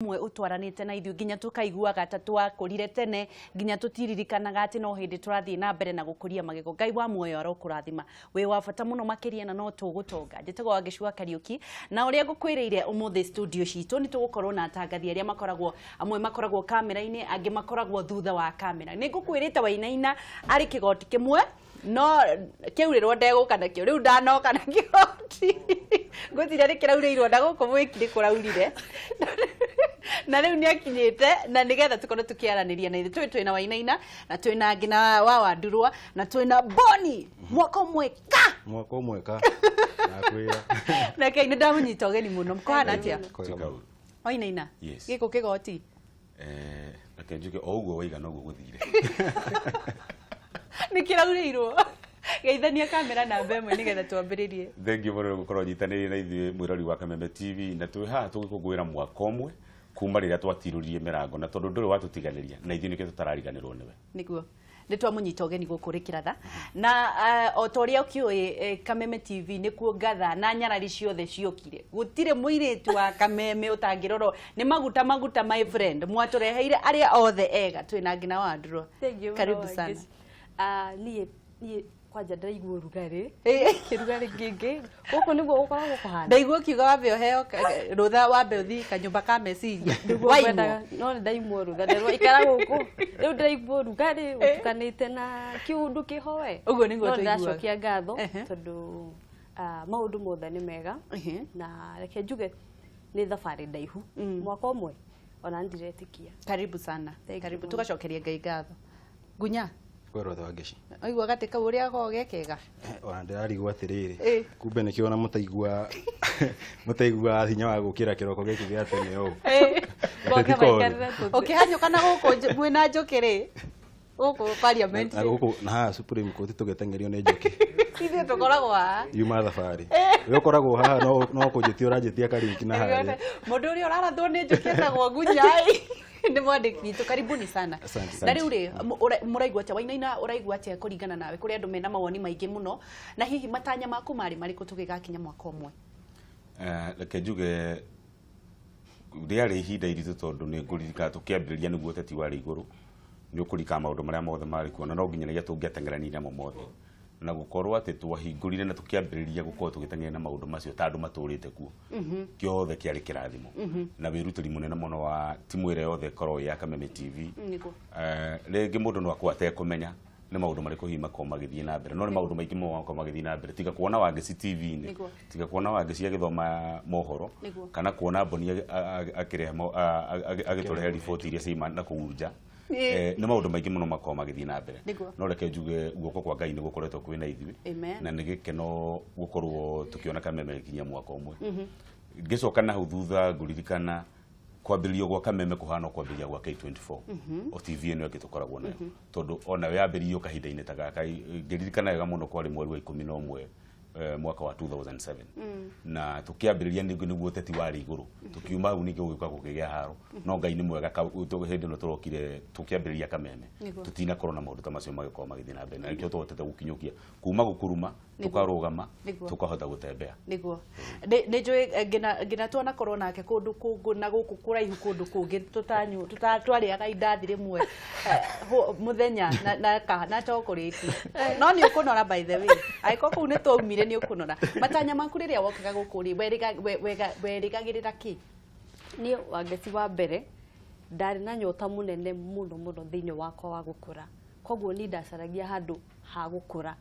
mwe utwaranite na ithu nginya tukaiguaga ta twakurire tene nginya tutiririkanaga ati no hindi turathie na mbere na gukuria magego. Ngai wa muoyo arokurathima we wa bata muno makiria na no tugutonga njitego wa Gicua Kariuki na uria ngukwireire umuthi studio citu ni tugukorwo na atangathi aria makoragwo amwe makoragwo kamera-ini angi makoragwo thutha wa kamera. Ni ngukwirite Wainaina ari kigoti kimwe no kiurirwo ndeguka nakio riu ndanoka na kigoti ngutira ri kiraurirwo ndaguko mwikire kuraurire na riu ni akinyite na nigetha tukorwo tukiaraniria na ithu twina Wainaina na twina ngina wa Wandurwa na twina Boni mwaka umwe ka nakwira na kai ndamunyita ugeni muno mkohana atia Wainaina giko kigoti akenjuke ougo waiga no guguthire nikiraurirwo geithania kamera na mbemwe nigetha twambiririe. Thank you muno gukorwo nyitanire na ithuĩ mwirori wa Kameme TV na twi haha tugikungwira mwaka umwe kuma riria twatiruririe mirango na tondu nduri watutiganiria na ithuĩ nikio tutarariganirwo niwe niguo nditwamunyita ugeni guku ri kiratha na o toria ukioi Kameme TV nikuo ngatha na nyarari ciothe ciokire gutire muiritu wa Kameme utangiroro ni maguta my friend mwatureheire aria othe ega twina ngina Wandurwa. Karibu sana. Niĩ kwanja ndaigua urugari kirugari gingi guku niguo gukoragwo kuhana ndaigua kiuga wambe uheo rutha wambe uthi kanyumba ka meciria no ndaimwo rutha nderwo ikara guku riu ndaigua urugari utukanite na kiundu kihoe uguo niguo tuigua ndacokia ngatho tondu maundu mothe ni mega na reke njuge ni thabari ndaihu mwaka umwe ona ndiretikia. Karibu sana karibu tugacokeria Ngai ngatho. Gunya kwero tha Gici aigua gatika uria gogekega ona ndirarigwa atiriri kumbe nikiona mutaigua hinya wa gukira kiroko giki gya tene yo ukihanyuka na guku mwina njukiri guku parliament guku na Supreme Court tugetengerio ni njuki ithe tukoragwo yuma thabari we ukoragwo haha no kunjitia uranjitia karingi na haria mundu uria urarathwo ni njuki etagwo Gunyai ni mwandiki witu. Karibuni sana. Na riu ri muraigua atia Wainaina uraigua atia kuringana nawe kuri andu mena mawoni maingi muno na hihi matanya maku mariko tugigakinya mwaka umwe? Reke njuge riari ihinda iritu tondu ni nguririkana tukiambiriria niguo teti wari iguru ni ukurika maundu maria mothe mari kuona no nginya tungiatengerania namo mothe na gukorwo ati twahingurire na tukiambiriria gukorwo tugiteng'era na maundu macio tandu maturite kuo kiothe kiari kirathimo na wirutiri munene muno wa timu ire yothe korwo ya Kameme TV ringi mundu no akwate kumenya ni maundu mariko hima ko magithie na mbere no ni maundu maingi mo ko magithie na mbere tiga kuona wa Gici TV ni tiga kuona wa Gici agithoma mohoro kana kuona Boni akirehe agiturehe report iria cima na kuunja ni maundu maingi muno mako magithie na mbere no reke njuge guoko kwa Ngai ni gukoretwo kwina ithuĩ na ni gikeno gukorwo tukiona Kameme kinya mwaka umwe ngicoka na thutha nguririkana kwambĩrĩrio gwa Kameme kuhana kwambĩrĩria gwa K24 o TV ĩno ĩngĩ tukoragwo nayo tondu ona yambĩrĩrio kahinda-inĩ ta gaka ngĩririkana wega muno kwari mweri wa 11 mwaka wa 2007 na tukiambiriria niguo teti wari iguru tukiuma hau nikio gikuka kukigia haro no Ngai ni mwega hindi no turokire tukiambiriria Kameme tutina korona maundu ta macio magikwa magithie na mbere na nikio tuhotete gukinyukia kuma gukuruma tukarugama tukahota gutembea niguo ni njui ngina tuona korona nake kundu kungu na guku kuraihu kundu kungi tutatwariaga indathi rimwe muthenya na chocolate no ni ukunora by the way aiko ku ni twaumire ni ukunora matanya maku riria wokaga gukuri werigagirira ki? Ni wangeci wa mbere ndari na nyota munene muno thiini wakwa wa gukura koguo ni ndacaragia handu ha gukura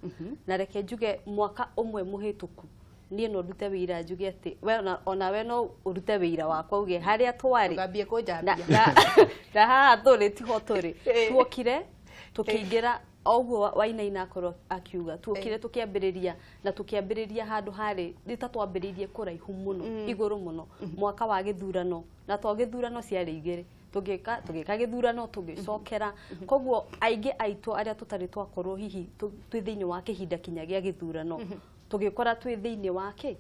na reke njuge mwaka umwe muhituku ni no ndute wira njuge ati we ona we no urute wira wakwa uge haria twari ngambie kunjambia na haha turi tiho turi tuokire tukiingira oguo Wainaina akorwo akiuga tuokire tukiambiriria na tukiambiriria handu hari rita twambiririe kuraihu muno iguru muno mwaka wa githurano na to githurano ciari igiri tugika githurano tugicokera koguo aingi aitu aria tutari twakorwo hihi twi thiini wa kihinda kinya gia githurano tugikora twi thiini wake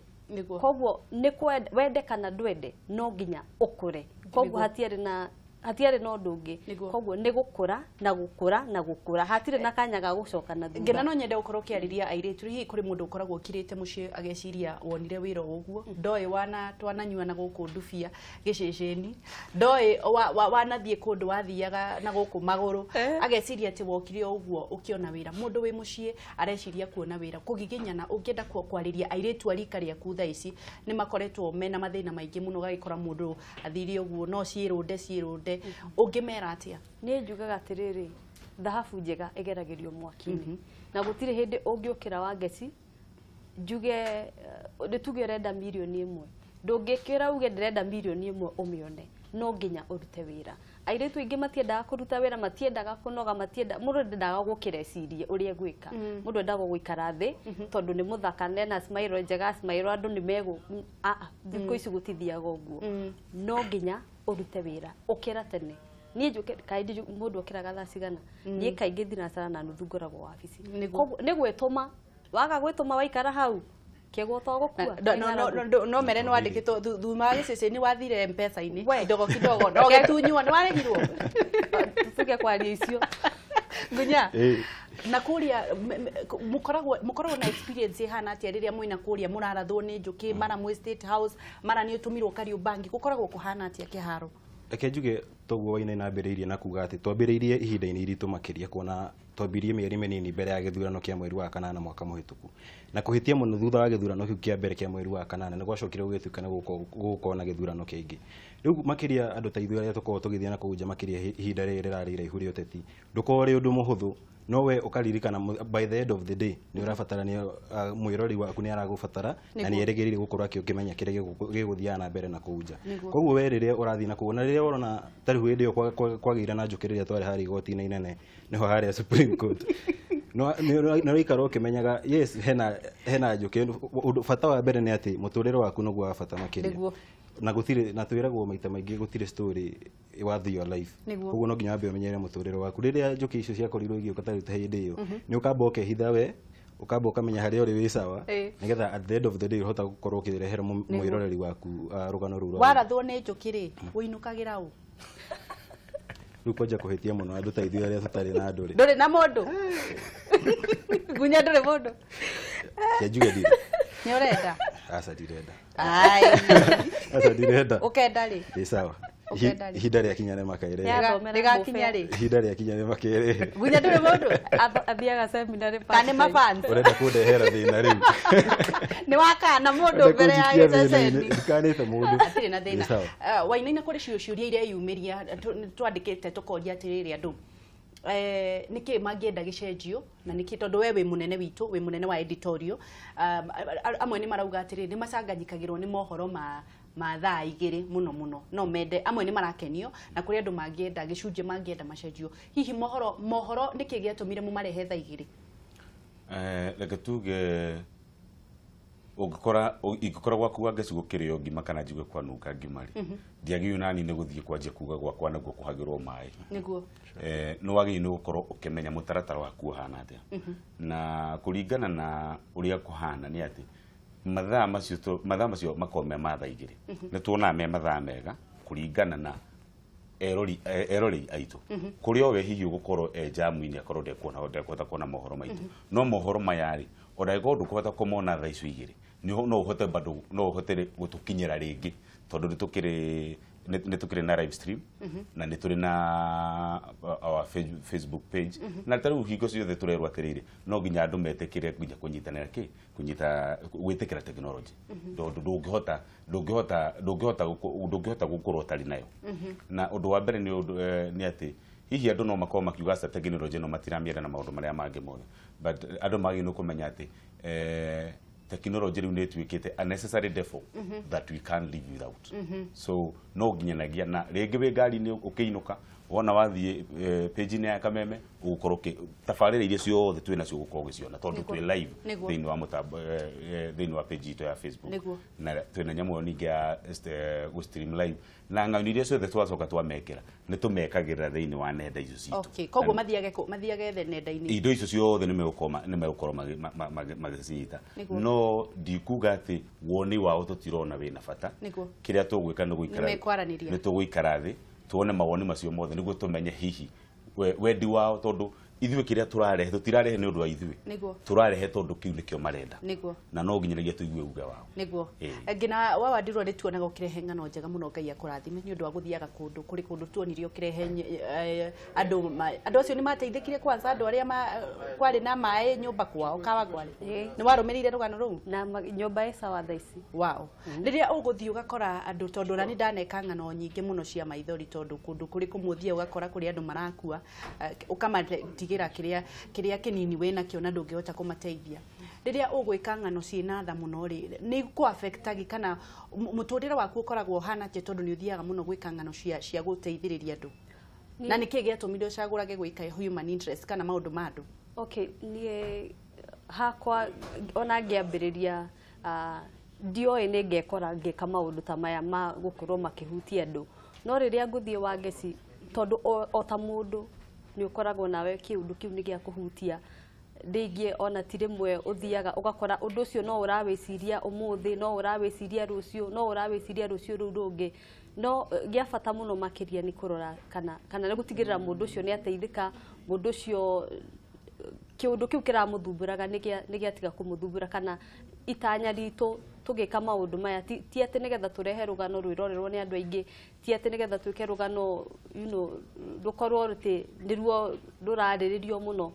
koguo ni wende kana ndwende no nginya ukure koguo hatiari na hatiarĩ no ndũngĩ Nĩguo. koguo nĩ gũkũra na gũkũra na gũkũra hatirĩ na kanya ga gũcoka na thutha ngena no nyende gukorwo kiariria airitu hihi kuri mundu ukoragwo ukirite mucii ageciria wonire wira uguo ndoi wana twananyua na guku ndubia gicicini ndoi wanathie kundu wathiaga na guku maguru ageciria ati wokire uguo ukiona wira mundu wi mucii areciria kuona wira kugiginyana ungienda kwariria airitu arika ria kutha ici ni makoretwo mena mathina maingi muno gagikora mundu athirie uguo no ciirunde ungimera atia ni njugaga atiriri dhahabu njega igeragerio mwaki-ini na gutire hindi ungiukira wa ngeci njuge nituge urenda milioni 1 ndungikira uge ndirenda milioni 1 umione no nginya urute wira airitu ingi matiendaga kuruta wira matiendaga kunoga matienda mundu ndendaga gukirecirie uria gwika mundu endaga guikara thi tondu ni muthaka nena smile njega smile andu ni mego thiko ici gutithiaga uguo no nginya urute wira ukira tene nie njuke kaidi mundu okiraga thaa cigana nie kaingi thinacara na nuthu ngoragwo wabici koguo ni gwituma waga gwituma waikara hau kego to gukua no mere no wandikitwo thuma gicicini wathire M-Pesa-ini kidogo kidogo no getunywa ni waregirwo tuge kwaria icio ngunya na kuria mukoragwo na experience hana atia riria mwina kuria murarathwo ni njuki mara mwe State House mara ni utumirwo Kariobangi gukoragwo kuhana atia kiharo reke njuge toguo waina inambiriirie na kuga ati twambiriirie ihinda-ini iritu makiria kuona twambirie mieri minini mbere ya githurano kia mweri wa kanana mwaka muhituku na kuhitia muno thutha wa githurano kiu kia mbere kia mweri wa kanana ni gwacokire gugituika na gukorwo na githurano kingi riu makiria andu ta ithuĩ arĩa tukorwo tugithia na kuja makiria ihinda rĩrĩ rĩrarĩ iraihu rĩa ũteti ndukorwo ũndũ mũhũthũ no we ukaririkana by the end of the day ni urabatarania mwirori waku ni aragubatara na ni erigirire gukorwo akimenya kire giguthiana na mbere na kuja koguo we riria urathina kuona riria urona tari hindi yo kwagira na njukiriria twari hari igoti-inĩ inene niho haria Supreme Court no ikaro ukimenyaga yes hena njuki bata wa mbere ni ati muturire waku no gwa bata makiria na gutire na twiragwo maita maingi gutire story worth your life koguo no nginya wambe umenyere muturire waku riria njuki icio ciakorirwo igioka tari ta hindi iyo ni ukamba ukehitha we ukamba ukamenya haria uri wi sawa nigetha at the end of the day uhota gukorwo ukirehera mwiroreri waku rugano ruru warathwo ni njuki ri winukagira u riu kwanja kuhitia muno andu ta ithuĩ arĩa tutari na nduri nduri na mundu ngunya nduri mundu njuge ndi ni urenda asa ndirenda ai asa ndirenda ukenda ri ni sawa ihinda rĩa kinya nĩ makaire rigakinya ri ihinda rĩa kinya nĩ makaire ngunya nduri mundu athiaga seminary kane mafans urenda kundehera thĩna rĩu ni wakana mundu mbere ya gĩceceni ndikanĩte mũndũ atirĩ na thĩna wainaina kũrĩ ciũria iria yumĩria twandĩkĩte tukoria atĩrĩrĩ andũ niki mangienda gicenjio na niki tondu we wi munene witu wi munene wa editorial amwe ni marauga atiri ni macanganyikagirwo ni mohoro ma thaa igiri muno no mende amwe ni marakenio na kuri andu mangienda gicunje mangienda macenjio hihi mohoro niki giatumire mu marehe thaa igiri reke tuge ingikora gwaku wangecigo kirio ngima kana njigue kwanuka ngimari ndiagiu nani ni guthie kwanje kuga gwakwa naguo kuhagirwo mai niguo no wagi ni gukorwo ukimenya mutaratara waku hana atia na kuringana na uria kuhana ni ati mathaa macio makome mathaa igiri ni tuona me mathaa mega kuringana na erori aitu kurio we hihi gukorwo jamu-ini akorwo ndekuona kuona mohoro maitu no mohoro mayari odaiko ndukuhota kumona thaa icio igiri no uhote bado no uhote gutukinyira ringi tondu nitukire na live stream na nituri na our Facebook page na taru hingo ciothe turerwa atiriri no nginya andu metekire nginya kunyitanira gwitikira technology ndungihota gukorwo tari nayo na undu wa mbere ni ati hihi andu no makorwo makiuga ata technology no matiramiera na maundu maria mangi mothe but andu magi no kumenya ati technology riu netwikite a necessary default that we can't live without so no nginyanagia na ringi we ngari ni ukiinuka wona wathie page ni ya Kameme ugukorwo tafarira iria ciothe twina cio gukorwo giciona tondu twi live thini wa mutambo thini wa page ito ya Facebook na twina nyamu ningi ya stream live na ng'ano iria ciothe twacoka twamekera ni tumekagirira thini wa nenda icio citu okay koguo mathiage the nenda-ini indo icio ciothe ni megukoma magicita no ndikuga ati woni wao tutirona wina bata kiria tugwika ni guikara ni tuguikara thi tuone mawoni macio mothe niguo tumenye hihi wendi wao tondu ithuĩ kĩrĩa tũrarehe tũtirarehe nĩ ũndũ wa ithuĩ tũrarehe tondũ kĩu nĩkĩo marenda na no nginyĩrĩria tũigue uge wao niguo ngina wa Wandirũ nĩ tuonaga ũkĩrehe ng'ano njega mũno Ngai akũrathime nĩ ũndũ wa gũthiaga kũndũ kũrĩ kũndũ tuonire ũkĩrehe andũ acio nĩ mateithĩkire kwanza andũ arĩa kwarĩ na maĩ nyũmba kwao Kawangware nĩ warũmĩrĩire rũgano rũu na nyũmba ĩ sawa thaa ici wow rĩrĩa ũgũthiĩ ũgakora andũ tondũ nani ndaneka ng'ano nyingĩ mũno cia maithori tondũ kũndũ kũrĩ kũmũthia ũgakora kũrĩ andũ marakua ũkamatigĩra kĩrĩa kĩnini wĩna kĩo na ndũngĩhota kũmateithia rĩrĩa ũgwĩka ng'ano ciĩna tha mũno rĩ nĩ ku affectagi kana mũtũrĩre waku ũkoragwo hana atĩ tondũ nĩ ũthiaga mũno gwĩka ng'ano cia gũteithĩrĩria andũ na nĩkĩ gĩatũmire ũcagũrage gwĩka human interest kana maũndũ ma andũ okay niĩ hakwa ona ngĩambĩrĩria ndioĩ nĩ ngekora ngĩka maũndũ ta maya ma gũkorwo makĩhutia andũ no rĩrĩa ngũthiĩ Wangeci tondũ o ta mũndũ nĩ ũkoragwo nawe kĩũndũ kĩu nĩ gĩa kũhutia rĩngĩ ona ti rĩmwe ũthiaga ũgakora ũndũ ũcio no ũrawĩciria ũmũthĩ no ũrawĩciria rũciũ no ũrawĩciria rũciũ rũu rũngĩ no gĩa bata mũno makĩria nĩ kũrora kana nĩ gũtigĩrĩra mũndũ ũcio nĩ ateithĩka mũndũ ũcio kĩũndũ kĩu kĩramũthumbũraga nĩ gĩatiga kũmũthumbũra kana itanya ritũ tũgĩka maũndũ maya ti atĩ nĩgetha tũrehe rũgano rwĩrorerwo nĩ andũ aingĩ ti atĩ nĩgetha twĩke rũgano rũkorwo rũtĩ nĩruo rũrarĩrĩrio mũno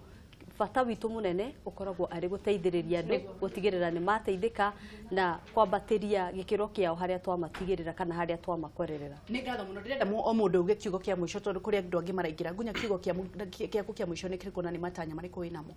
bata witũ mũnene ũkoragwo arĩ gũteithĩrĩria andũ gũtigĩrĩra nĩ mateithĩka na kwambatĩria gĩkĩro kĩao harĩa twamatigĩrĩra kana harĩa twamakorerera nĩ ngatho mũno ndĩrenda o mũndũ uge kiugo kĩa mũico tondũ kũrĩ andũ angĩ maraingĩra ngunya kiugo gĩaku kĩa mũico nĩ kĩrĩkũ na nĩ matanya marĩkũ wĩnamo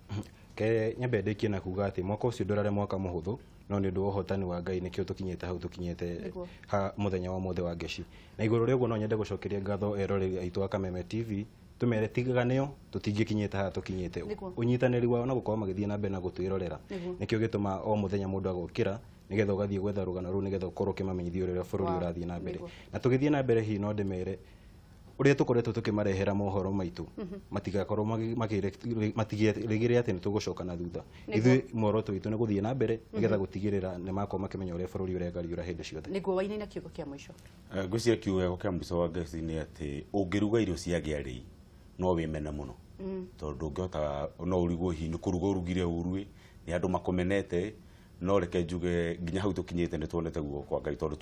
nyambe ndĩkie na kuga atĩ mwaka ũcio ndũrarĩ mwaka mũhũthũ no nĩ ũndũ wa ũhotani wa Ngai nĩkĩo tũkinyĩte hau tũkinyĩte ha mũthenya wa mothe wa Ngeci na igũrũ rĩa ũguo no nyende gũcokeria ngatho eroreri aitũ a Kameme TV tumere tiganĩo tũtingĩkinyĩte haha tũkinyĩte ũnyitanĩri wao na gũkorwo magĩthiĩ na mbere na gũtwĩrorera nĩkĩo gĩtũma o mũthenya mũndũ agokĩra nĩgetha ũgathiĩ gwetha rũgano rũu nĩgetha ũkorwo ũkĩmamenyithia ũrĩa bũrũri ũrathiĩ na mbere na tũgĩthiĩ na mbere hihi no ndĩmere ũrĩa tũkoretwo tũkĩmarehera mohoro maitũ matigakorwo matigĩrĩgĩre atĩ nĩ tũgũcoka na thutha ithuĩ muoroto witũ nĩ gũthiĩ na mbere nĩgetha gũtigĩrĩra nĩ makorwo makĩmenya ũrĩa bũrũri ũregariũra hĩndĩ ciothe nĩguo Wainaina kiugo kĩa mũico ngwĩciria kiugo kĩa mũico wa Ngeci nĩ atĩ ũngĩruga irio cia gĩarĩ no wĩmene mũno tondũ ũngĩhota no ũrigwo hihi nĩ kũruga ũrugire ũruĩ nĩ andũ makũmenete no reke njuge nginya hau tũkinyĩte nĩ tuonete guoko kwa Ngai tondũ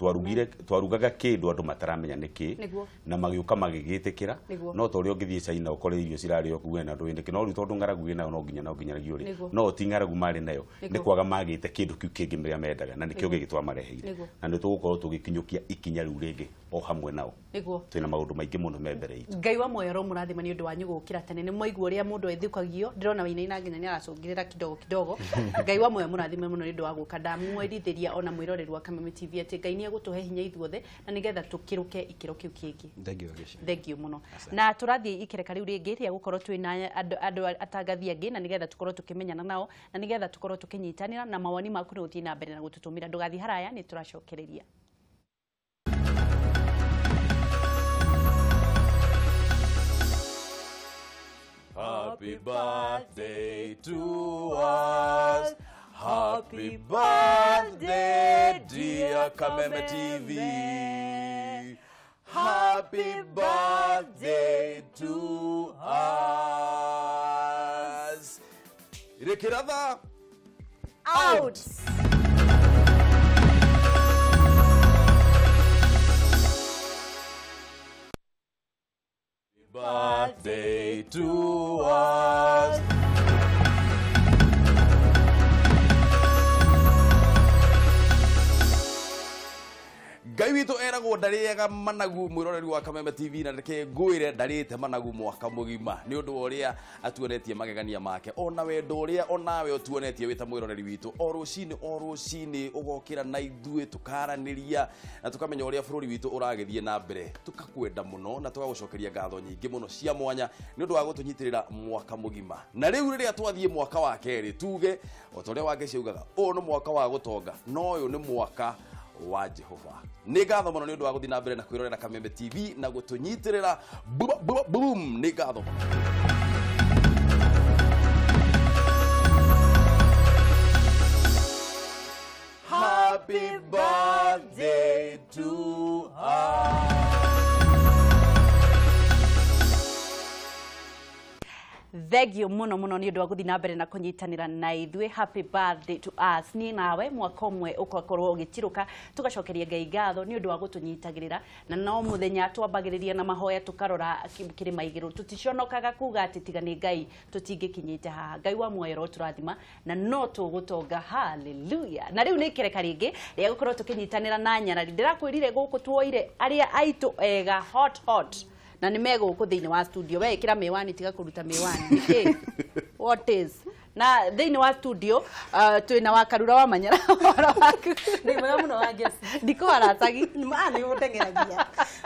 twarugaga kĩndũ andũ mataramenya nĩkĩ na magĩũka magĩgĩtĩkĩra no ta ũrĩa ũngĩthiĩ China ũkore irio cirarĩo kuwe na ndũĩ nĩkĩ no rĩu tondũ ng'aragu ĩnayo no nginya rĩ no ti ng'aragu marĩ nayo nĩ kwaga magĩte kĩndũ kĩu kĩngĩ mĩrĩa mendaga na nĩkĩo gĩgĩtwamareheire na nĩ tũgũkorwo tũgĩkinyũkia ikinya rĩu rĩngĩ o hamwe nao twĩna maũndũ maingĩ mũno me mbere itũ Ngai wa muoyo romũrathima nĩ ũndũ wanyu gũkĩra tene nĩ mwaigua ũrĩa mũndũ ethukagio ndĩrona Wainaina nginya nĩ aracũngĩrĩra kidogo Ngai wa muoyo mũrathime mũno nĩ ũndũ wa gũka ndamwĩrithĩria ona mwĩroreri wa Kameme TV atĩ Ngai nĩ egũtũhe hinya ithuothe na nĩgetha tũkĩrũke ikĩro kĩu kĩngĩ thengio mũno na tũrathiĩ ikereka rĩu rĩngĩ rĩa gũkorwo twĩna andũ atangathi angĩ na nĩgetha tũkorwo tũkĩmenyana nao na nĩgetha tũkorwo tũkĩnyitanĩra na mawoni maku nĩ gũthiĩ na mbere na gũtũtũmĩra ndũgathiĩ haraya nĩ tũracokereria Happy birthday to us. Happy birthday, dear Kameme TV. Happy birthday to us. Irekiratha out. Birthday to us. Ngai witũ eragwo ndarĩaga managu mwĩroreri wa Kameme TV na reke ngwĩre ndarĩte managu mwaka mũgima nĩ ũndũ wa ũrĩa atuonetie magegania make ona wendo ũrĩa onawe ũtuonetie wĩta mwĩroreri witũ o rũcinĩ ũgokĩra na ithuĩ tũkaranĩria na tũkamenya ũrĩa bũrũri witũ ũragĩthiĩ na mbere tũkakwenda mũno na tũgagũcokeria ngatho nyingĩ mũno cia mwanya nĩ ũndũ wa gũtũnyitĩrĩra mwaka mũgima na rĩu rĩrĩa twathiĩ mwaka wa kerĩ tuge o ta ũrĩa Wangeci augaga ũyũ nĩ mwaka wa gũtonga no ũyũ nĩ mwaka wa Jehova nĩ ngatho mũno nĩ ũndũ wa gũthiĩ na mbere na kwĩrorera Kameme TV na gũtũnyitĩrĩra boom nĩ ngatho mũno. Happy birthday to us. thegio muno muno ni undu wa guthi na mbere na kunyitanira na ithuĩ. Happy birthday to us. Ni nawe mwaka ũmwe ũgakorwo ũgĩtiruka, tugacokeria Ngai ngatho ni undu wa gutunyitagirira, na no muthenya twambagĩrĩria na mahoya tukarora kĩrĩma igũrũ. Tuticonokaga kuga ati tiga nĩ Ngai tutingĩkinyĩte haha. Ngai wa muoyo ro tũrathima na no tũgũtonga. Hallelujah. Na rĩu nĩ ikereka rĩngĩ rĩa gũkorwo tukinyitanira na Nyarari. Ndĩrakwĩrire gũkũ tuoire arĩa aitũ ega hot na nĩ megũkũ thĩinĩ wa studio. We ĩkĩra mĩwani tiga kũruta mĩwani. Okay. What is na thĩinĩ wa studio twĩna wa Karura wa Manyara. Nĩ mwega mũno wa Jesse. Ndiko aracagi Nĩ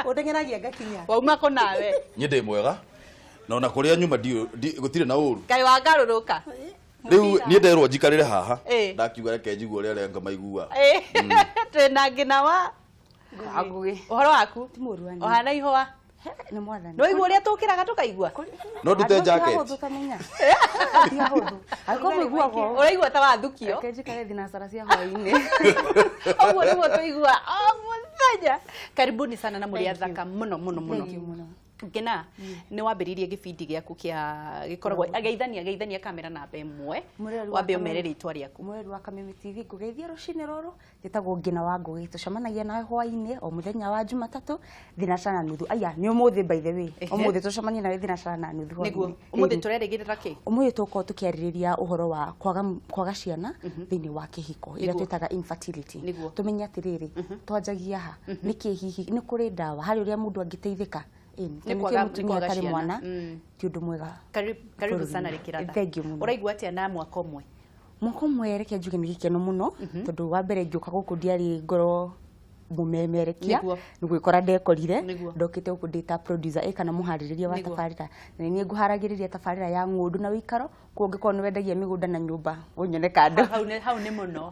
ũteng'eragia ngakinya. wauma kũ nawe? Niĩ ndĩ mwega na ona kũrĩa nyuma gũtirĩ na ũru. Ngai wa ngarũrũka. Rĩu niĩ nderwo njikarĩre haha Eh. ndakiuga reke njigue ũrĩa arenga maigua. Twĩna ngina wa Ngũgĩ. ũhoro waku Ti mũru wani. ohana ihũa Nĩ mwathani. no igua ũrĩa tũkĩraga tũkaigua No ndute jacket. Ũtamenya. Tiga hũthũ. Angĩkorwo mũiguaga ũũ. ũraigua ta wathukio Reke njikare thinacara cia hwaĩ-inĩ. ũguo nĩguo tũigua o mũthenya. Karibuni sana na mũrĩ athaka mũno mũno mũno. Thank you mũno. Ngina nĩ wambĩrĩirie gĩbindi gĩaku kĩa gĩkoragwo geithania kamera namba ĩmwe wambe ũmere rĩtwa rĩaku. Mweri wa Kameme TV ngũgeithia rũcinĩ rũrũ njĩtagwo Ngina wa Ngũgĩ. Tũcemanagia nawe hwaĩ-inĩ o mũthenya wa Jumatatũ thinacara na nuthu. Aya nĩ ũmũthĩ by the way. Ũmũthĩ tũcemania nawe thinacara na nuthu hwaĩ-inĩ. Nĩguo ũmũthĩ tũrerĩgĩrĩra kĩ? Ũmũthĩ tũkorwo tũkĩarĩrĩria ũhoro wa kwaga ciana thĩinĩ wa kĩhiko iria twĩtaga infertility. Nĩguo. Tũmenye atĩrĩrĩ twanjagia ha nĩkĩ hihi nĩ kũrĩ ndawa harĩ ũrĩa mũndũ angĩteithĩka kwaga mũtumia atarĩ ciana. mwana ti ũndũ mwega. Karibu sana rĩkĩratha. Thank you mũno. Ũraigua atĩa na mwaka ũmwe? Mwaka ũmwe reke njuge nĩ gĩkeno mũno tondũ wa mbere ngĩũka gũkũ ndiarĩ ngoro mũmemerekia Nĩguo. nĩ gwĩkora ndekorire Nĩguo. ndokĩte gũkũ ndĩ ta producer kana mũharĩrĩria wa Nĩguo. tabarĩra na niĩ ngũharagĩrĩria tabarĩra ya ng'ũndũ na ũikaro koguo ũngĩkorwo nĩ wendagia mĩgũnda na nyũmba ũnyone kando. hau nĩ mũno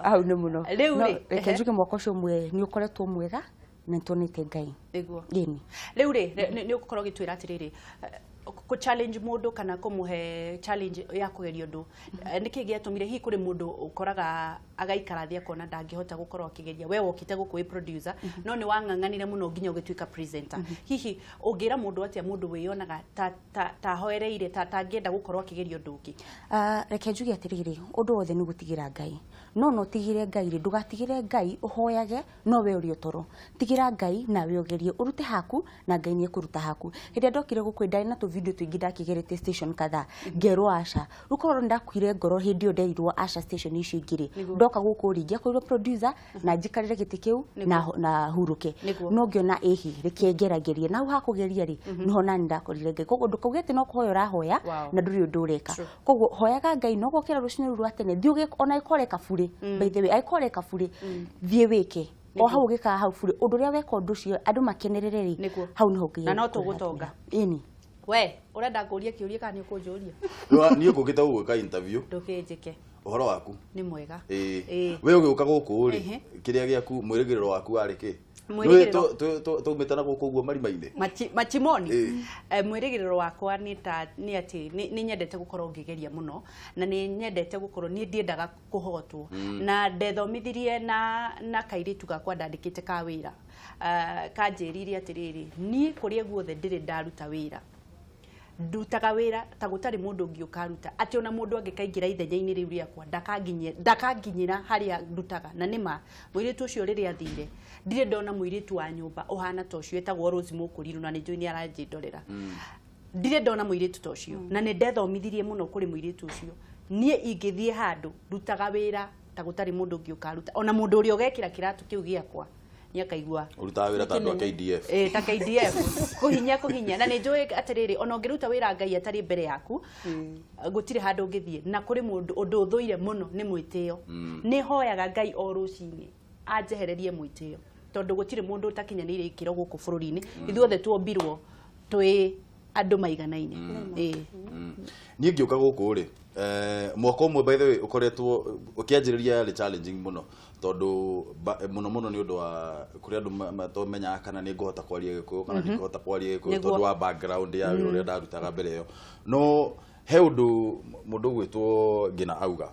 Hau nĩ mũno. Rĩu No, rĩ, reke njuge mwaka ũcio ũmwe nĩ ũkoretwo mwega na nĩtuonete Ngai. nĩguo Ĩni. rĩu rĩ nĩ ũgũkorwo ũgĩtwĩra atĩrĩrĩ ku challenge mũndũ kana kũmũhe challenge ya kũgeria ũndũ nĩkĩ gĩatũmire hihi kũrĩ mũndũ ũkoraga agaikara thĩ akona ndangĩhota gũkorwo akĩgeria we wokĩte gũkũ wĩ producer no nĩ wang'ang'anire mũno nginya ũgĩtuĩka presenter hihi ũngĩra mũndũ atĩa mũndũ wĩyonaga ta hoereire ta angĩenda gũkorwo akĩgeria ũndũ ũngĩ? Reke njuge atĩrĩrĩ ũndũ wothe nĩ gũtigĩra Ngai no ũtigĩre Ngai rĩ ndũgatigĩre Ngai ũhoyage no we ũrĩ toro tigĩra Ngai nawe ũgerie ũrute haku na Ngai nĩ ekũruta haku. Hĩndĩ ndokire gũkũ ndarĩ na video tuingi ndakigerete station kadhaa ngerwo aca rukorwo ndakwire ngoro hindi nderirwo aca station icio ingire ndoka guku ringia kwirwo producer na njikarire giti kiu na huruke no ngiona ehi rekengeragerie na hakugeria ri niho nani ndakorire Ngai koguo ndukugete no kuhoya rahoya na nduri undu ureka koguo hoyaga Ngai no gukira rucine ruru atene thiuge ona ikore kaburi by the way aikore kaburi thie wike o hau gika hau buri undu ria weka undu cio andu makenerere ri hau niho nginya na no tugutonga ini we urenda ngũria kĩũria kana nĩ ũkũnjũria? Niĩ ngũkĩte gũgwĩka interview. Ndũkĩnjĩke. Ũhoro waku? Nĩ mwega. We ũgĩũka gũkũ rĩ kĩrĩa gĩaku mwĩrĩgĩrĩro waku warĩ kĩ? Tũmĩte na gũkũ ũguo marima-inĩ machimoni mwĩrĩgĩrĩro wakwa nĩ atĩ nĩ nyendete gũkorwo ngĩgeria mũno na nĩ nyendete gũkorwo niĩ ndiendaga kũhotwo na ndethomithirie na kairĩtu gakwa ndandĩkĩte ka wĩra kanjĩrire atĩrĩrĩ niĩ kũrĩa guothe ndĩrĩ ndaruta wĩra ndutaga wĩra ta gũtarĩ mũndũ ũngĩ ũkaruta atĩ ona mũndũ angĩkaingĩra ithenya-inĩ rĩu rĩakwa ndakanginyĩra harĩa ndutaga na nĩma mũirĩtu ũcio rĩrĩa athire ndirĩ ndona mũirĩtu wa nyũmba ũhana ta ũcio etagwo Rose Mũkũrirũ na nĩnjũĩ nĩ aranjĩndorera ndirĩ ndona mũirĩtu ta ũcio na nĩ ndethomithirie mũno kũrĩ mũirĩtu ũcio niĩ ingĩthiĩ handũ ndutaga wĩra ta gũtarĩ mũndũ ũngĩ ũkaruta ona mũndũ ũrĩa ũgekĩra kĩratũ kĩu gĩakwa nĩakaigua urutaga wĩra ta andũ a KDF ta KDF kũhinya na nĩ njũĩ atĩrĩrĩ ona ũngĩruta wĩra Ngai atarĩ mbere yaku gũtirĩ handũ ũngĩthiĩ na kũrĩ mũndũ ũndũ ũthũire mũno nĩ mwĩtĩo nĩ hoyaga Ngai o rũcinĩ anjehererie mwĩtĩo tondũ gũtirĩ mũndũ ũtakinyanĩire ikĩro gũkũ bũrũri-inĩ ithuothe tuombirwo twĩ andũ maiganaine. Niĩ ngĩũka gũkũ rĩ mwaka ũmwe by the way ũkoretwo ũkĩanjĩrĩria yarĩ challenging mũno tondu muno muno ni undu wa kuri andu matomenyaga kana ni ngũhota kwaria Gĩkũyũ kana ndingĩhota kwaria Gĩkũyũ tondu wa background ya uria ndarutaga mbere ĩyo no he undu mundu gwitwo Ngina auga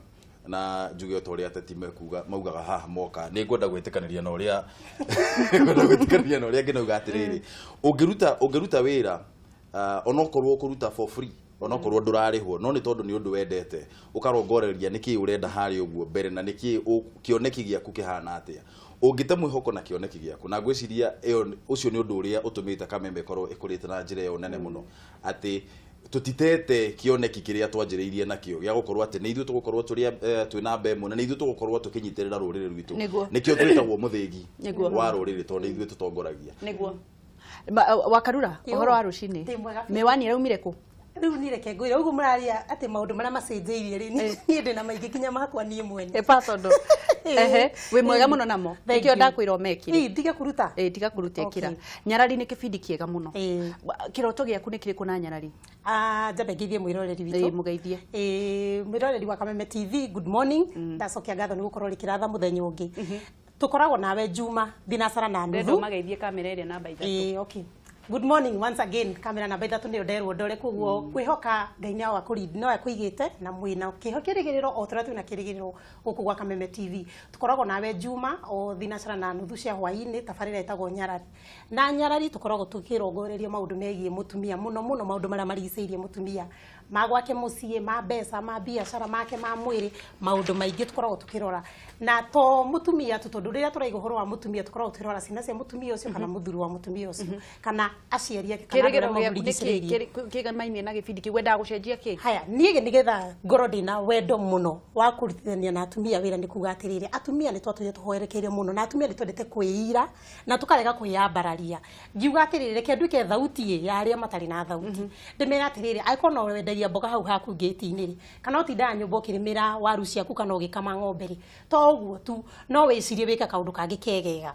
na njuge to ria ateti maugaga haha moka ni ngwenda gwĩtĩkanĩria na uria Ngina auga atiriri ungiruta wira onokorwo kuruta for free onokorwo ndurarihwo no ni tondu ni undu wendete ukarongoreria niki urenda hari uguo mbere na niki kioneki giaku kihana atia ungite mwihoko na kioneki giaku na gwiciria ucio ni undu uria utumite Kameme korwo ikurite na njira yo nene muno ati tutitete kioneki kiria twanjiriirie nakio gya gukorwo ati ni ithu tugukorwo turia twina mbemu na ni ithu tugukorwo tukinyitirira rurire rwitu nikio twitagwo muthigi wa rurire tondu ithu tutongoragia niguo Wakarura uhoro wa rucini Miwani raumire ku riu ni reke ngwira uguo muraria ati maundu maria macenjeirie ri ni ndina maingi kinya makwa nie mwene personal we mwega muno namo ikio ndakwira omekire tiga kuruta tiga kuruta ikira Nyarari ni kibindi kiega muno kiroto giaku ni kiri kuna Nyarari jabe ngithie mwiroreri witu mugeithie mwiroreri wa Kameme TV good morning ndacokia ngatho ni gukorwo rikiratha muthenya ungi tukoragwo nawe Juma thinacara na nuthu mageithie kamera ĩrĩa namba 3 okay good morning once again kamera namba 3 nĩ nderwo ndore koguo kwihoka Ngai nĩ wa kũrinda no akwigite na mwina kĩhokĩrĩgĩrĩro o tũrĩa twĩna kĩrĩgĩrĩro gũkũ gwa Kameme TV tukoragwo nawe Juma o thinacara na nuthu cia hwaĩ-inĩ tabarĩra ĩtagwo Nyarari na Nyarari tukoragwo tukĩrongoreria maũndũ megiĩ mũtumia muno muno maũndũ marĩa marigicĩirie mũtumia magwake muciĩ ma mbeca ma biacara make ma mwĩrĩ maũndũ maingĩ tukoragwo tukirora na to mutumia tondu rĩrĩa tũraiga ũhoro wa mutumia tukoragwo tukirora ciana cia mutumia ũcio kana mũthuri wa mutumia ũcio kana aciari ake kana kĩrĩgĩro gĩaku kĩgamaine na gĩbindi kĩu wendaga gũcenjia kĩ haya niĩ nĩgetha ngoro ndĩna wendo mũno wa kũrutithania na atumia wĩra nĩ kuga atĩrĩrĩ atumia nĩ twatũire tũhoerekeire mũno na atumia nĩ twendete kwĩira na tũkarega kwĩyambararia ngiuga atĩrĩrĩ reke nduĩke thauti ya arĩa matarĩ na thauti ndĩmera atĩrĩrĩ angĩkorwo no wendagia mboga hau haku ngĩti-inĩ rĩ kana ũtindaga nyũmba ũkĩrĩmĩra waru ciaku kana ũgĩkama ng'ombe rĩ to ũguo tu no wĩcirie wĩka kaũndũ kangĩ kegega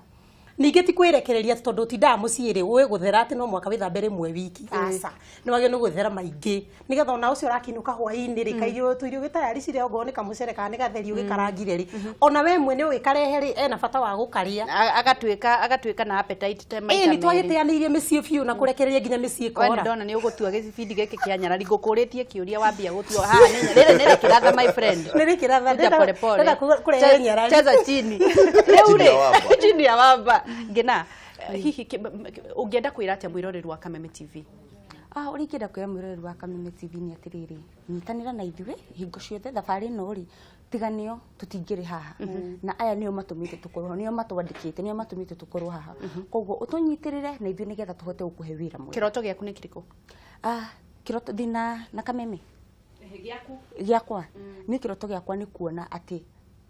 ningĩ ti kwĩrekereria tondu tindaga muciĩ rĩ ũĩ gũthera atĩ no mwaka wĩthambe rĩmwe wiki aca nĩ wagĩrĩirwo nĩ gwĩthera maingĩ nĩgetha ona ũcio ũrakinũka hwaĩ-inĩ rĩ kairĩo tũirio gĩtayari cirĩ ongorwo nĩ kamũcere kana nĩ gatheri ũgĩkarangire rĩ ona we mwene ũgĩkarehe rĩ ena bata wa gũkarĩa agatuĩka na appetite te maita nĩ twagĩteanĩirie mĩciĩ biũ na kũrekereria nginya mĩciĩ kora wena ndona nĩ ũgũtua gĩbindi gĩkĩ kĩa Nyarari ngũkũrĩtie kĩũria wambia gũtua haha nĩ rĩkĩratha my friend nĩ rĩkĩratha ndĩra kũrehe Nyarari cheza chini rĩu rĩ chini ya wamba ngina hihi ũngĩenda kwĩra atĩa mwĩroreri wa Kameme TV ũringĩenda kwĩra mwĩroreri wa Kameme TV nĩ atĩrĩrĩ nyitanĩra na ithuĩ hingo ciothe thabarĩ ĩno rĩ tiganio tũtingĩrĩ haha na aya nĩo matũmĩte tũkorwo nĩo matwandĩkĩte nĩo matũmĩte tũkorwo haha koguo ũtũnyitĩrĩre na ithuĩ nĩgetha tũhote gũkũhe wĩra mwega kĩroto gĩaku nĩ kĩrĩkũ kĩroto thina na Kameme gĩakwa niĩ kĩroto gĩakwa nĩ kuona atĩ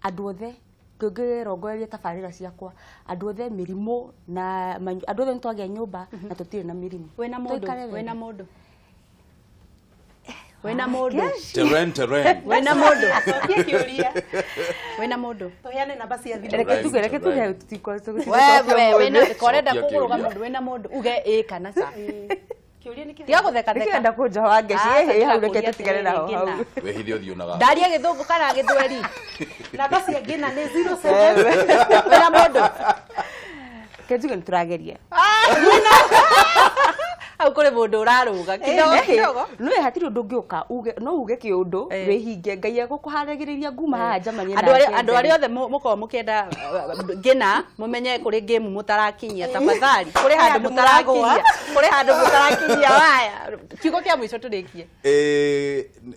andũ othe tũngĩrongoreria tabarĩra ciakwa andũ othe mĩrimũ na andũ othe nĩtwagĩa nyũmba na tũtirĩ na mĩrimũ wena mũndũ terrain wena mũndũ wena mũndũ wena mũndũ tũheane namba cia thimũ reke tuge wewe wena korenda kũgũrũga mũndũ wena mũndũ uge kana sa tiga gũtheka nĩkĩenda kũnja wa ngeci hau reke tũtigane naho hau wehithia ũthiũ naga ndaria gĩthũngũ kana gĩthweri namba cia ngĩna nĩ 07 wena mũndũ kenjuge nĩtũrageria au kũrĩ mũndũ ũrarũga kidogo nĩ hatirĩ ũndũ ũngĩũka uge no uge kĩũndũ wĩhinge Ngai egũkũharagĩrĩria nguma haha njamanie na andũ arĩa othe mũkorwo mũkĩenda ngĩna mũmenye kũrĩ game mũtarakinyia tafadhali kũrĩ handũ mũtarakinyia waya kiugo kĩa mũico tũrĩkie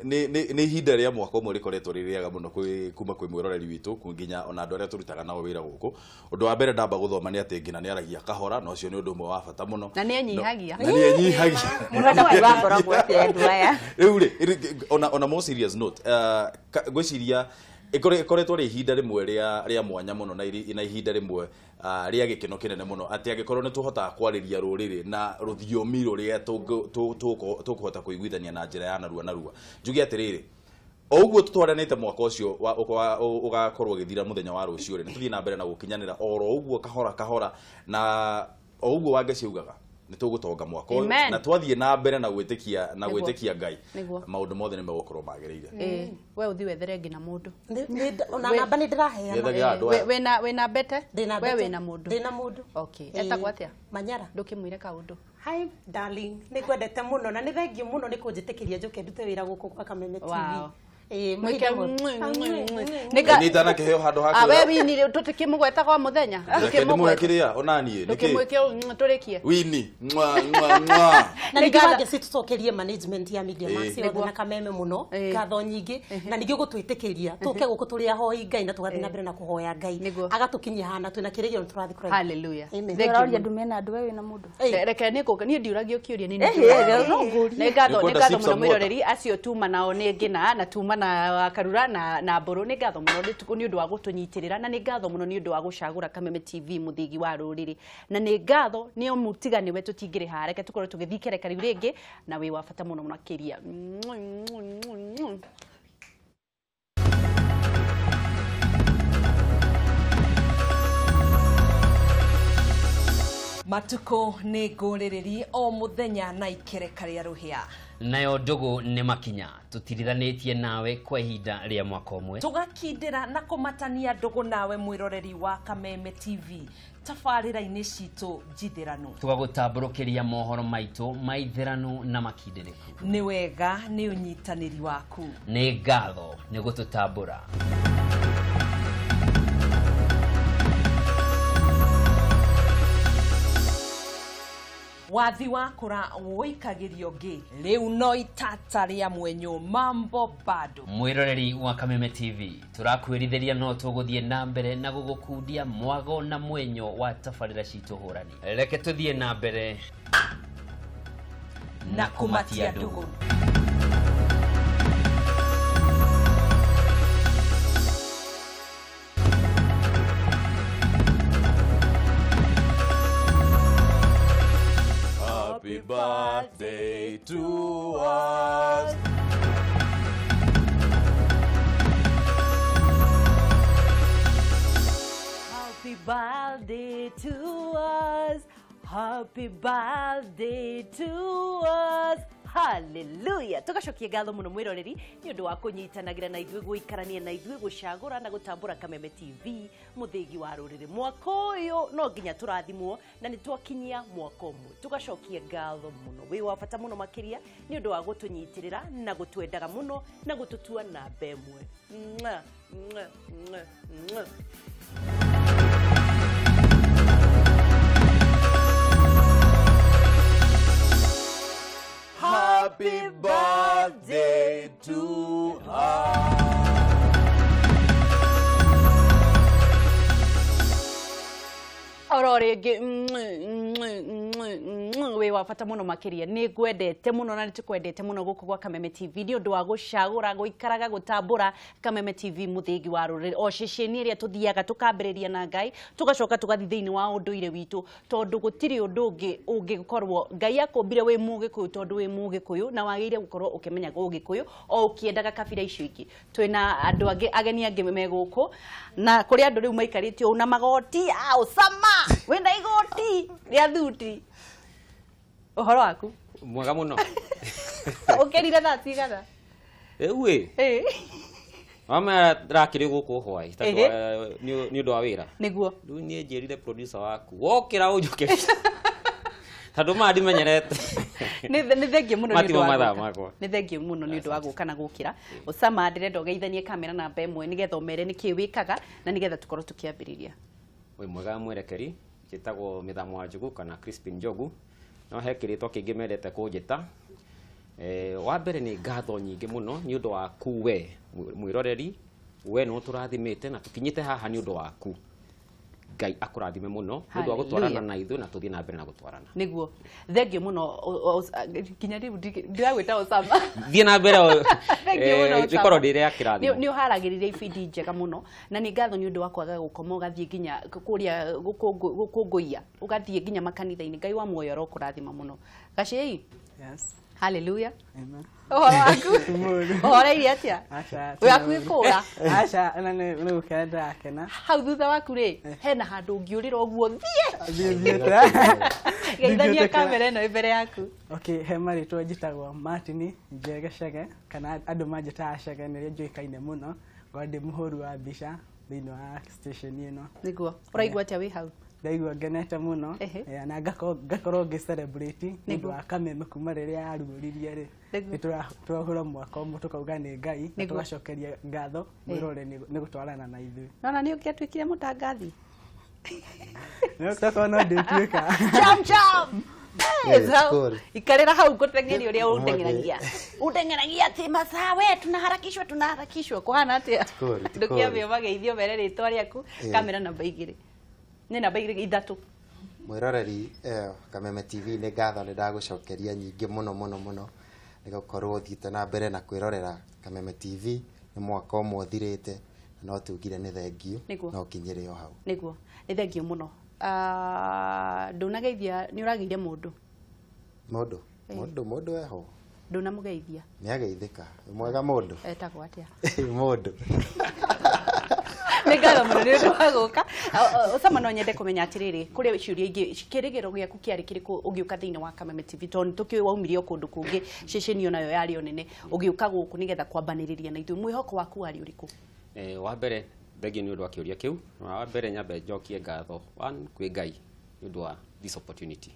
nĩ ihinda rĩa mwaka ũmwe rĩkoretwo rĩ rĩega mũno kuma kwĩ mwĩroreri witũ nginya ona andũ arĩa tũrutaga nao wĩra gũkũ ũndũ wa mbere ndamba gũthoma nĩ atĩ ngina nĩ aragia kahora na ũcio nĩ ũndũ ũmwe wa bata mũno na nĩ enyihagia rĩu rĩ ona more serious note ngwĩciria ĩkoretwo rĩ ihinda rĩmwe rĩa mwanya mũno na ihinda rĩmwe rĩa gĩkeno kĩnene mũno atĩ angĩkorwo nĩ tũhotaga kwarĩria rũrĩrĩ na rũthiomi rũrĩa tũkũhota kũiguithania na njĩra ya narua njuge atĩrĩrĩ o ũguo tũtwaranĩte mwaka ũcio ũgakorwo gĩthira mũthenya wa rũciũ rĩ nĩtũthiĩ na mbere na gũkinyanĩra oro ũguo kahora na o ũguo Wangeci augaga nĩ tũgũtonga mwaka ũyũ na twathiĩ na mbere na gwĩtĩkia Ngai maũndũ mothe nĩ megũkorwo magĩrĩire we ũthi wethere ngina mũndũ ona namba nĩ ndĩraheana wĩna mbete we wĩna mũndũ ndĩna mũndũ okay etagwo atĩa Manyara ndũkĩmwĩre kaũndũ hi darling nĩ kwendete mũno na nĩ thengiũ mũno nĩ kũnjĩtĩkĩria njoke ndute wĩra gũkũ kwa Kameme TV nĩtana kĩheo handũ ha we wini tũtikĩmũgweta kwa mũthenya ndĩmũhe kĩrĩa onaniĩ ndũkĩmwĩke tũrĩkie wini na ningĩ mangĩcitũcokerie management ya Media Max yothe na Kameme mũno ngatho nyingĩ na ningĩ gũtwĩtĩkĩria tũke gũkũ tũrĩ ahoi Ngai na tũgathiĩ na mbere na kũhoya Ngai agatũkinyia hana twĩna kĩrĩgĩrĩro tũrathiĩ kũraihu. Hallelujah. Ũroria andũ mena andũ we na mũndũ. Reke niĩ ndiũragio kĩũria nĩ ngatho mũno mwĩroreri acio tuma nao nĩ ngina na tuma na Karura na Mbũrũ nĩ ngatho mũno nĩ ũndũ wa gũtũnyitĩrĩra na nĩ ngatho mũno nĩ ũndũ wa gũcagũra Kameme TV mũthigi wa rũrĩrĩ na nĩ ngatho nĩ mũtigani we tũtingĩrĩ hareke tũkorwo tũgĩthikĩrĩka rĩu rĩngĩ na wĩ wa bata mũno makĩria. Matuko nĩ ngũrĩrĩri o mũthenya na ikereka rĩa rũhĩa. Nayo Ndũgũ nĩ makinya tũtirithanĩtie nawe kwa ihinda rĩa mwaka ũmwe. Tũgakindĩra na kũmatania Ndũgũ nawe mwĩroreri wa Kameme TV tabarĩra-inĩ citũ njithĩrano. Tũgagũtambũrũkĩria mohoro maitũ ma ithĩrano na makindĩrĩku. Nĩ wega nĩ ũnyitanĩri waku. Nĩ ngatho nĩ gũtũtambũra. Wathi wakũra wũikagĩrio ngĩ rĩu no itata rĩa mwenyo mambo bado. Mwĩroreri wa Kameme TV tũrakwĩrithĩria no tũgũthiĩ na mbere na gũgũkundia mwago na mwenyo wa tabarĩra citũ hũrani. Reke tũthiĩ na mbere na kũmatia Ndũgũ. Happy birthday to us. Happy birthday to us. Happy birthday to us. Hallelujah. Tugacokia ngatho muno mwiroreri ni undu wa kunyitanagira na ithuĩ guikarania na ithuĩ gucagura na gutambura Kameme TV muthigi wa ruriri. Mwaka uyu no nginya turathimwo na ni twakinyia mwaka umwe. Tugacokia ngatho muno wi wa bata muno makiria ni undu wa gutunyitirira na gutwendaga muno na gututua na bemwe. Happy birthday to us. Ororengi we wa bata muno makiria ni ngwendete muno na nitikwendete muno guku gwa Kameme TV ni undu wa gucagura guikaraga gutambura Kameme TV muthigi wa ruriri o ceceni iria tuthiaga tukambiriria na Ngai tugacoka tugathi thiini wa unduire witu tondu gutiri undu ungikorwo Ngai akumbire wi Mugikuyu tondu wi Mugikuyu na wagire gukorwo ukimenya Gugikuyu o ukiendaga kabira icio ingi twina andu angi ageni angi me guku na kuri andu riu maikarite o na magoti sama wenda igoti ria thuti uhoro waku mwega muno ukerire thaa cigana rĩu mama ndakĩrĩ gũkũ hwaĩ tondũ nĩ ũndũ wa wĩra nĩguo rĩu niĩ njĩrire producer waku wokĩra ũnjũke tondũ mandimenyerete nĩ thengiũ mũno nĩ ũndũ wa mathaa makwa nĩ thengiũ mũno nĩ ũndũ wa gũka na gũkĩra Osama ndĩrenda ũgeithanie kamera namba ĩmwe nĩgetha ũmere nĩkĩ wĩkaga na nĩgetha tũkorwo tũkĩambĩrĩria wĩ mwega mwerekeri njĩtagwo Mĩthamo wa Njogu kana Crispin Njogu no he kĩrĩtwa kĩngĩ mendete kũnjĩta wa mbere nĩ ngatho nyingĩ mũno nĩ ũndũ waku we mwĩroreri we no tũrathimĩte na tũkinyĩte haha nĩ ũndũ waku Ngai akũrathime mũno nĩ ũndũ wa gũtwarana na ithuĩ na tũthiĩ na mbere na gũtwarana nĩguo thengiũ mũno kinya rĩu ndiragwĩta Osama thiĩ na mbere gĩkorwo ndĩrĩ ya kĩrathimo nĩ ũharagĩrĩria ibindi njega mũno na nĩ ngatho nĩ ũndũ wa kwaga gũkoma ũgathiĩ nginya kũrĩa gũkũngũiya ũgathiĩ nginya makanitha-inĩ Ngai wa muoyo arokũrathima mũno Gacĩi yes hallelujah amen uhoro waku uhoreire atia we akuikũra acha na nĩ gũkenda akena hau thutha waku rĩ hena handũ ũngĩũrĩra ũguo thiĩte geithania kamera ĩno mbere yaku okay he marĩtwa njĩtagwo Martin Njegecege kana andũ manjĩtaga Cege nĩrĩo njũĩkaine mũno ngorwo ndĩ mũhũri wa mbica thĩinĩ wa station ĩno nĩguo ũraigua atĩa wĩ hau ndaigua ngenete muno na ngakorwo ngĩ-celebrate nĩ ũndũ wa Kameme kuma rĩrĩa yarugũririe rĩ nĩtũrahũra mwaka ũmwe tũkauga nĩ Ngai na tũgacokeria ngatho mwĩrore nĩ gũtwarana na ithuĩ nona nĩ ũkĩatuĩkire mũtangathi nĩũtakorwo no ndĩtuĩka cham cham ikarira hau guteng'eri uria undeng'eragia ati masawe tunaharakishwa kuhana atia ndukiambia mageithio mbere ritwa riaku kamera namba 2 ni namba 3 mwiroreri Kameme TV ni ngatho ni ndagucokeria nyingi muno ni gukorwo thiite na mbere na kwirorera Kameme TV ni mwaka umwe thirite no tugire ni thengiu no kinyire yo hau niguo ni thengiu muno ndunageithia ni urageithia mundu eho ndunamugeithia ni ageithika mwega mundu etagwo atia mundu nĩngatho mũno nĩ ũndũ wa gũka Osama no nyende kũmenya atĩrĩrĩ kũrĩ ciũria ingĩ kĩrĩgĩro gĩaku kĩarĩ kĩrĩkũ ũgĩũka thĩinĩ wa Kameme TV tondũ tũkĩũĩ waumirio kũndũ kũngĩ ceceni o nayo yarĩ o nene ũgĩũka gũkũ nĩgetha kwambanĩrĩria na ithuĩ mwĩhoko waku warĩ ũrĩkũ wa mbere thengio nĩ ũndũ wa kĩũria kĩu wa mbere nyambe njokie ngatho kwĩ Ngai nĩ ũndũ wa this opportunity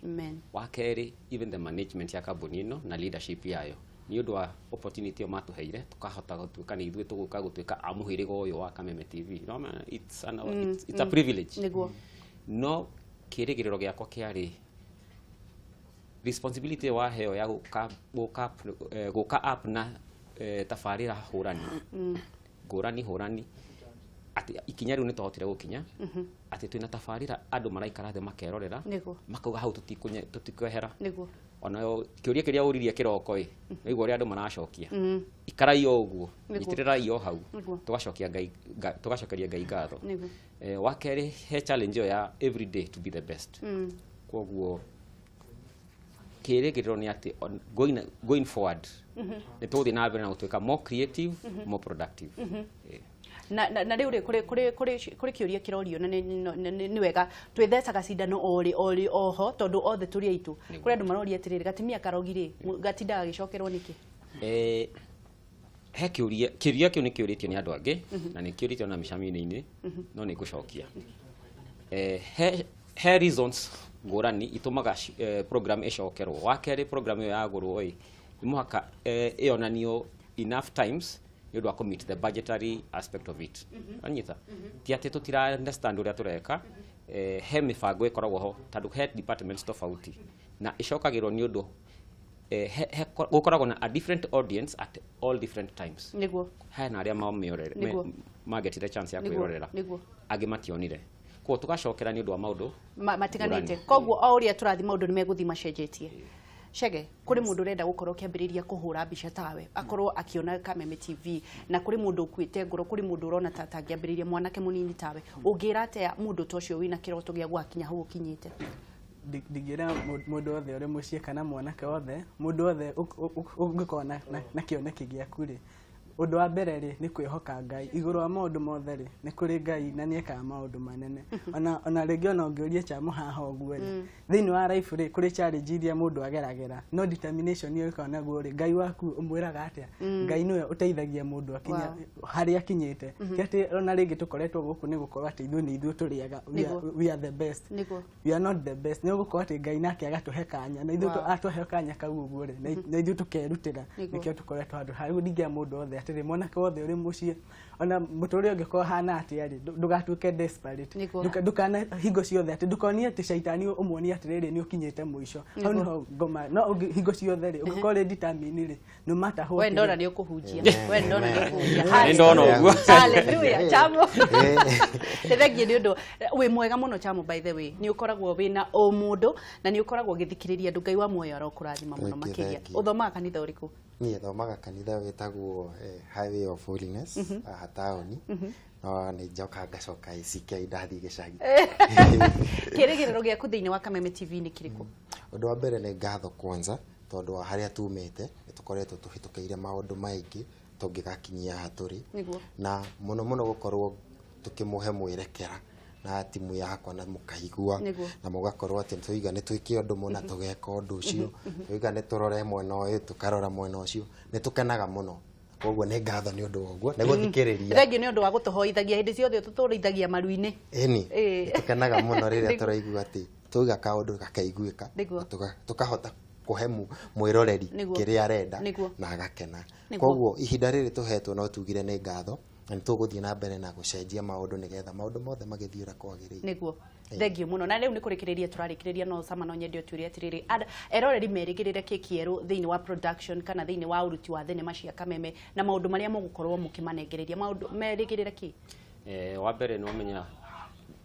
wa kerĩ even the management ya kambuni ĩno na leadership yayo ni ũndũ wa opportunity o matuheire tukahota gũtuĩka nĩ ithuĩ tũgũka gũtuĩka amũhĩrĩga ũyũ wa Kameme TV it's a privilege no kĩrĩgĩrĩro gĩakwa kĩarĩ responsibility wa heo ya gũka up na tabarĩra hũrani ati ikinya riu ni twahotire gukinya ati twina tabarĩra andũ maraikara thĩ makerorera makauga hau tutikwehera ona kiuria kiria uririe kiroko niguo ria andu maracokia ikarai o uguo nyitirirai o hau tugacokeria Ngai ngatho wa keri he challenge ya every day to be the best koguo kirigiriro ni ati going forward ni tuthi na mbere na gutuika more creative more productive na riu kuri kiuria kirorio na ni wega twĩthecaga cindano ori oho tondu othe turi aitu kuri andu maroria atiriri gatimia karogire gatindaga gicokerwo niki he kiuria kiu ni kiuritio ni andu angi na ni kiuritio na micamini-ini no ni ngucokia he reasons ngurani itumaga program icokerwo wa keri program iyo yagurwo imuhaka ionanio enough times you do commit the budgetary aspect of it anyita ti ati tutira understand uria tureka he mibango ikoragwo ho tandu he departments tofauti na icokagirwo ni undu gukoragwo na a different audience at all different times niguo he na aria magetire chance ya kwirorera agi mationire ko tugacokera ni undu wa maundu matiganite koguo o uria turathi maundu ni meguthi macenjetie Chege kuri mundu urenda gukorwo kiambiriria kuhura mbica tawe akorwo akiona Kameme TV na kuri mundu ukuite ngoro kuri mundu urona tata ngiambiriria mwanake munini tawe ungira atia mundu tocio wina kiroto gia gwakinya hau ukinyite ndigira mundu othe uri mucie kana mwanake othe mundu othe ungikona na kioneki giaku ri undu wa mbere ri ni kwihoka Ngai iguru wa maundu mothe ri ni kuri Ngai na ni eka maundu manene ona ringi ona ungiuria chamo haha oguo ri thini wa life ri kuri challenge iria mundu ageragera no determination ni ukona guo ri Ngai waku umwiraga atia Ngai niwe uteithagia mundu akinya hari akinyite ati ona ringi tukoretwo guku ni gukorwo ati ithuĩ turiaga we are the best we are not the best ni gukorwo ati Ngai nake agatuhe kanya na ithuĩ atuhe kanya kau uguo ri na ithuĩ tukerutira nikio tukoretwo handu hari ndingia mundu othe atiri mwanake wothe uri mucie ona muture ungikorwo hana atiari ndugatuke desperate ndukana hingo ciothe ati ndukonie ati shaitani umwonie atiriri ni ukinyite muico hau niho ngoma no hingo ciothe ri ungikorwo determine ri no matter how we ndona ni ukuhunjia we ndona ni ukuhunjia hallelujah chamo thengie ni undu we mwega muno chamo by the way ni ukoragwo wina o mundu na ni ukoragwo githikiriria ndu Ngai wa muoyo arokurathima muno makiria uthomaga kanitha uriku niĩ thomaga kanitha wĩtagwo Highway of Holiness aha taoni no nĩ njoka ngacoka ACK ndathiĩ gĩcagi kĩrĩgĩrĩro gĩaku thĩinĩ wa Kameme TV nĩ kĩrĩkũ ũndũ wa mbere nĩ ngatho kwanza tondũ wa harĩa tumĩte nĩ tũkoretwo tũhĩtũkĩire maũndũ maingĩ tũngĩgakinyia haha tũrĩ na mũno gũkorwo tukĩmũhe mwerekera na timu yakwa na mukaigua na mugakorwo ati tuiga ni twike undu muna tugeka undu ucio tuiga ni turore mwena uyu tukarora mwena ucio ni tukenaga muno koguo ni ngatho ni undu woguo ni guthikiriria thengi ni undu wa gutuhoithagia hindi ciothe tuturithagia maru-ini eni tukenaga muno riria turaigua ati tuiga ka undu gakaiguika tukahota kuhe mwiroreri kiria arenda na agakena koguo ihinda riri tuhetwo no tugire ni ngatho na tuguthie na mbere na gucenjia maundu nigetha maundu mothe magithira kwagiriire niguo thengio muno na riu ni kurikireria turarikireria no sama no nyende turia atiriri eroreri merigirire kikieru thiini wa production kana thiini wa uruti wa thenema cia Kameme na maundu maria mugukorwo mukimanengereria maundu merigirire ki wa mbere no menya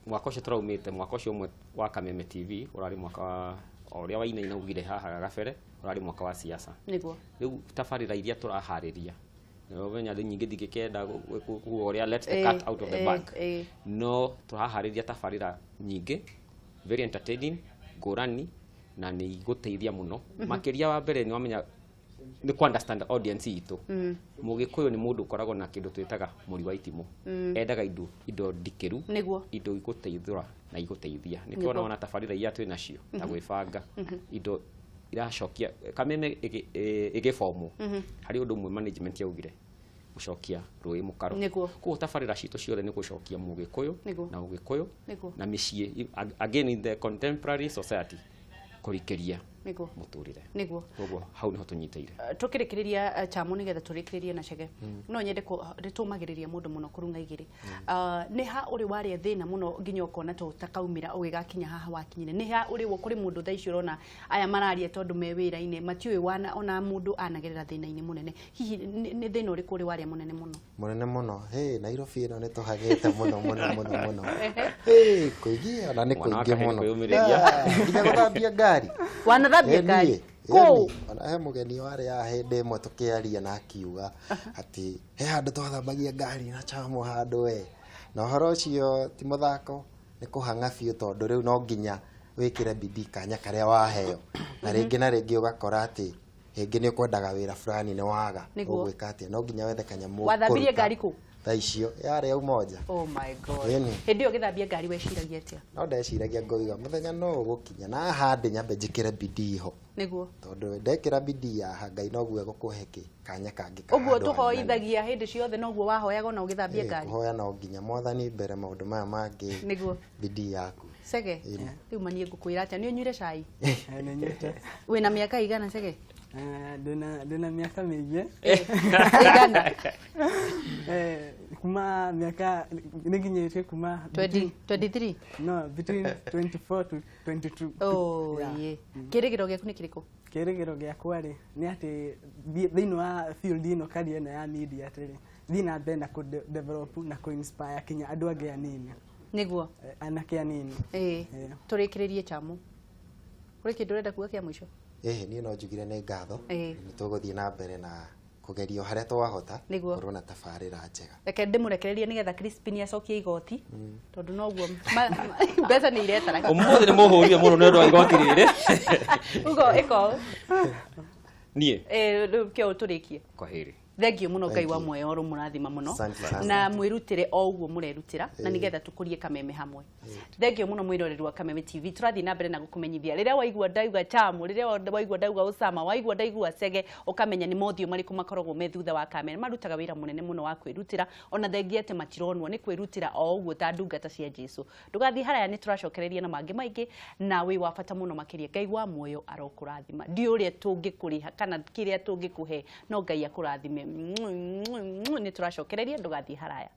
mwaka ucio turaumite mwaka ucio umwe wa Kameme TV urari mwaka wa oria wa ina ugire haha gabere urari mwaka wa siasa niguo riu tabarira iria turahariria no menya nyingi thigikenda uria let the cat out of the bag no turahariria tabarira nyingi very entertaining ngurani na ni guteithia muno makiria wa mbere ni wamenya ni ku understand audience itu mugikuyu ni mundu ukoragwo na kindu twitaga muri wa itimu endaga indo ndikiru indo iguteithura na iguteithia ni tuona wana tabarira iria twina cio ta gwibanga indo iracokia Kameme igifomu hari undu mwe management yaugire gucokia rui mukaro ku tabarira cito ciothe ni gucokia mugikuyu na ugikuyu na micii again in the contemporary society kurikeria muturire niguo koguo hau niho tunyiteire tukirikiria chamu nigetha turikiririe na Chege no nyende ko ritumagiriria mundu muno kurunga igiri ni ha uri wari thina muno nginya ukona to takaumira ugigakinya haha wakinyire ni ha uri wo kuri mundu thaici urona aya mararia tondu me wira-ine matiui wana ona mundu anagerera thina-ini munene hihi ni thina uri kuri wari munene muno Nairobi ino ni tuhagite muno kuigia na ni kuingia muno nginya guthambia ngari thambia ngari ona he mugeni wari ya hende imwe tukiaria na akiuga ati he handu twathambagia ngari na chamu handu we na horo cio ti muthako ni kuhanga biu tondu riu no nginya wikire bidii kanya karia waheo na ringi ugakora ati hingi ni ukwendaga wira fulani ni waga ugwika ati no nginya wethe kanyamu wathambirie ngari ku taicio yari au moja oh my god hindi ugithambia ngari weciragia atia no ndeciragia ngoiga muthenya no ugukinya na handi nyambe njikire bidii ho niguo tondu ndekira bidii ya Ngai no guo gukuheki kanya kangi uguo tuhoithagia hindi ciothe no guo wahoyaga no ugithambia ngari kuhoya no nginya mwathani mbere maundu maya mangi niguo bidii yaku Chege riu manie ngukwira atia ni unyuire cai ni nyuite wina miaka igana Chege ndina miaka mingi igana kuma miaka niginyite kuma 23 no between 24 to 22 oh ye kirigiro giaku ni kiriko kirigiro giakwa ri ni ati thiini wa field ino kari eno ya media atiri thina mbere na ku develop na ku inspire kinya andu angi anini niguo anake anini turikiririe chamu kuri kindu renda kuga kia mwisho ni no njugire ni ngatho ni tuguthie na mbere na kugerio haria twahota korwo na tabarira njega reke ndimurekererie nigetha Crispin acokie igoti tondu no guo mbeca ni iretara umuthi ni muhurire muno ni ndu wa igoti riri ugo iko nie kio turikie kwaheri thengio muno Ngai wa muoyo ru murathima muno na mwirutire o uguo murerutira na nigetha tukurie Kameme hamwe thengio muno mwiroreri wa Kameme TV turathi na mbere na gukumenyithia riria waigua ndauga chamu riria waigua ndauga usama waigua ndaigua Chege ukamenya ni mothio mariku makoragwo me thutha wa Kameme marutaga wira munene muno wa kwirutira ona thengia ate matironwo ni kwirutira o uguo ta ndungata cia Jesu ndugathi haraya ni turacokereria na mangi maingi na wi wa bata muno makiria Ngai wa muoyo arokurathima ndi uria tungikuriha kana kiria tungikuhe no Ngai akurathime ni turacokereria ndugathi haraya